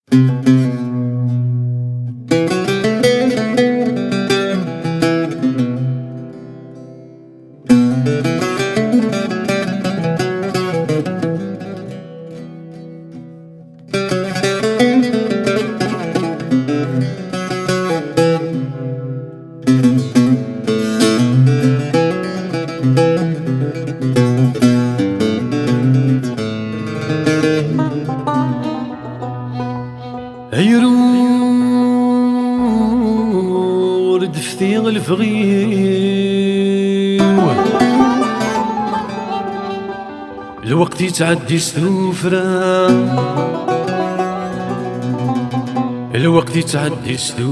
عيرور دفتي الفغيو الوقت يتعدي ستوفرا، الوقت يتعدي ستوفرا.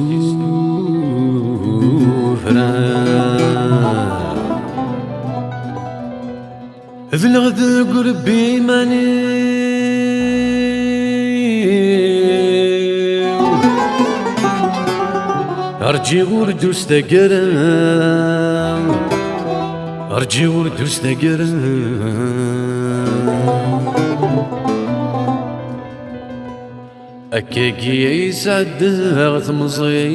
ذي الغد قربي ماني أرجي ورد واستقرا، أرجي ورد واستقرا. أكاكي يسعد غتمزي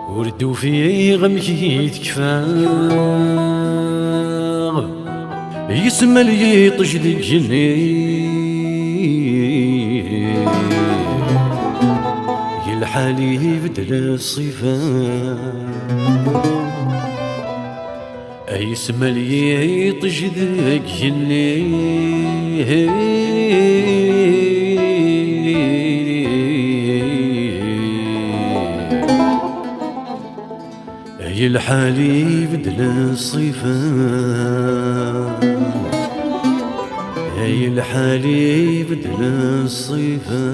وردو في غمكي تكفى يسمى لي طجد الجني يلحالي بدل الصفا يسمى لي طجد الجني يلحالي بدل الصفا يلحالي بدل الصفا.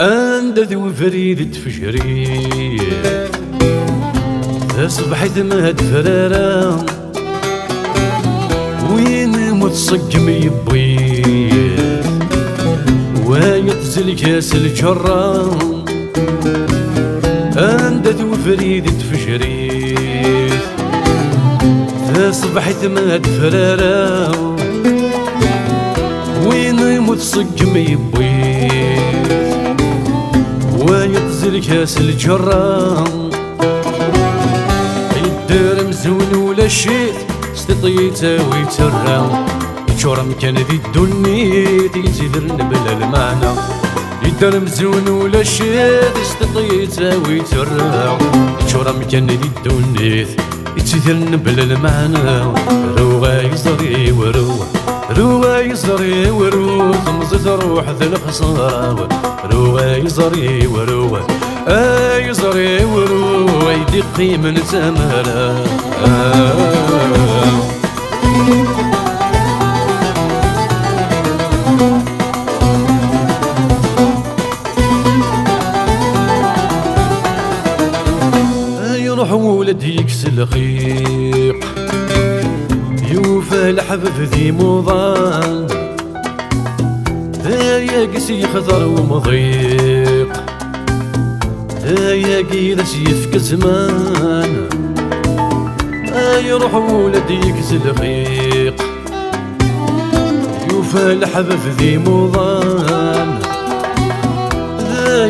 عند ذو فريد تفجري أصبحت مهد فرارا وين متصقم يبويت ويتزل كاس الجرة. عند ذو فريد تفجري أصبحت مهد فرارا وين متصقم يبويت ويتزل كاس الجرة. يدار مزون ولا شيت استطيت ويترى يتشورم كان ذي الدنيت يزيدرن بلا المعنى. يدار مزون ولا شيت استطيت ويترى يتشورم كان ذي الدنيت يتزيدرن بلا المعنى. روى يزري وروى روى يزري وروى تمزت روح ذي الخسارة. روى يزري وروى يزري وروى يدقي من تمرة. يروح ولد يكس الخيق يوفى الحبب ذي مضان يا قسي خضر ومضيق يا قيدس يفك زمان. يروح ولد يكس الخيق يوفى الحبب ذي مضان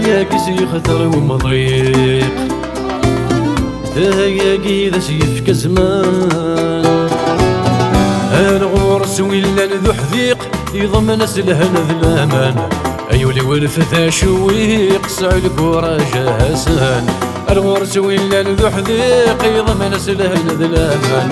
يا قسي خضر ومضيق يا قيدس يفك زمان. الغرس ولا ذو حذيق يضمن سلهن ذي الامان. ايولي والفتى شويق سعلك وراجا هسان. الغرس ولا ذو حذيق يضمن سلهن ذي الامان.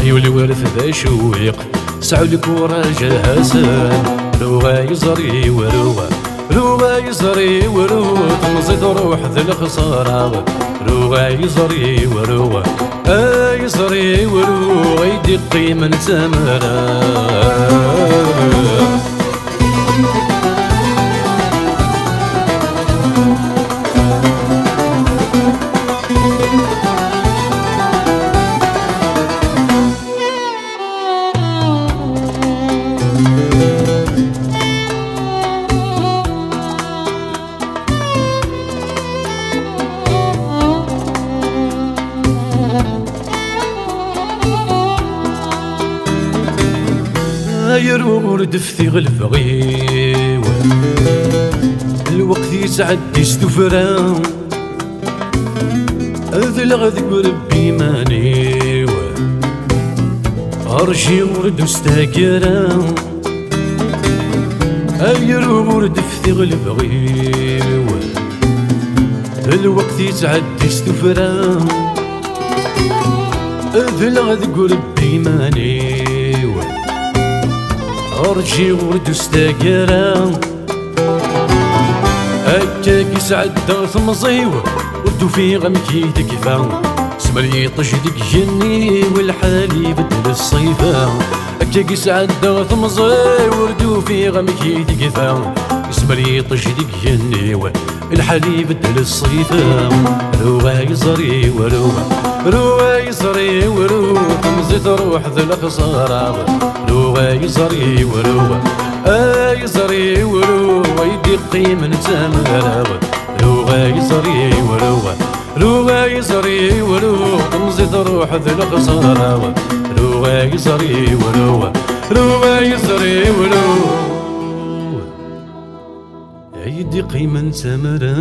ايولي والفتى شويق سعلك وراجا هسان. روى يزري وروى روى يزري وروى تمزيد روح ذي الخسارة. روى يزري وروى يزري وروى يدقي من تمرة. يرورد في غلفغيو الوقت يسعد يستفرا أذلغ ربي مانيو أرجي ورد استاكرا يرورد في غلفغيو الوقت يسعد يستفرا أذلغ ربي مانيو أرجي ورد استاكرا هكاك يسعد ثمزيو ردو في غمكي تكفا سمري طجدك جني والحالي بدل الصيفا هكاك يسعد ثمزيو ردو في غمكي تكفا سمري طجدك جني والحالي بدل الصيفا روى يزري روى يزري تمزي تروح ذا الخسارة روى يزري يزري يدي قيمة تمرا روى يزري تمزي تروح ذا الخسارة روى يزري يدي قيمة تمرا